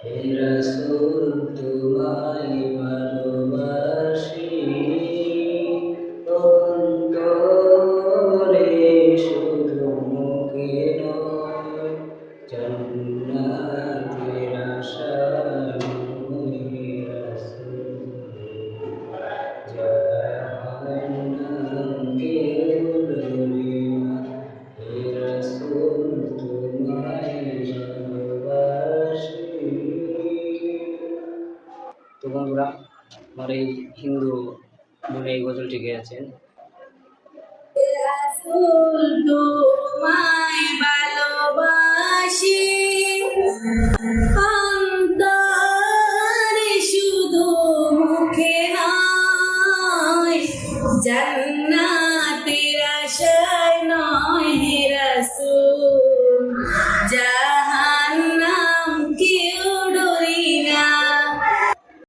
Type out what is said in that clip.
হে রাসূল তোমায় ভালোবাসি অন্তরে শুধু মুখে নয় জান্নাতের আশায় হে রাসূল জাহান্নাম কেউ ডরে না হে রাসূল তোমায় ভালোবাসি। তো বন্ধুরা, আমার এই হিন্দু বোন এই গজলটি গেয়েছেন। রাসূল তোমায় ভালোবাসি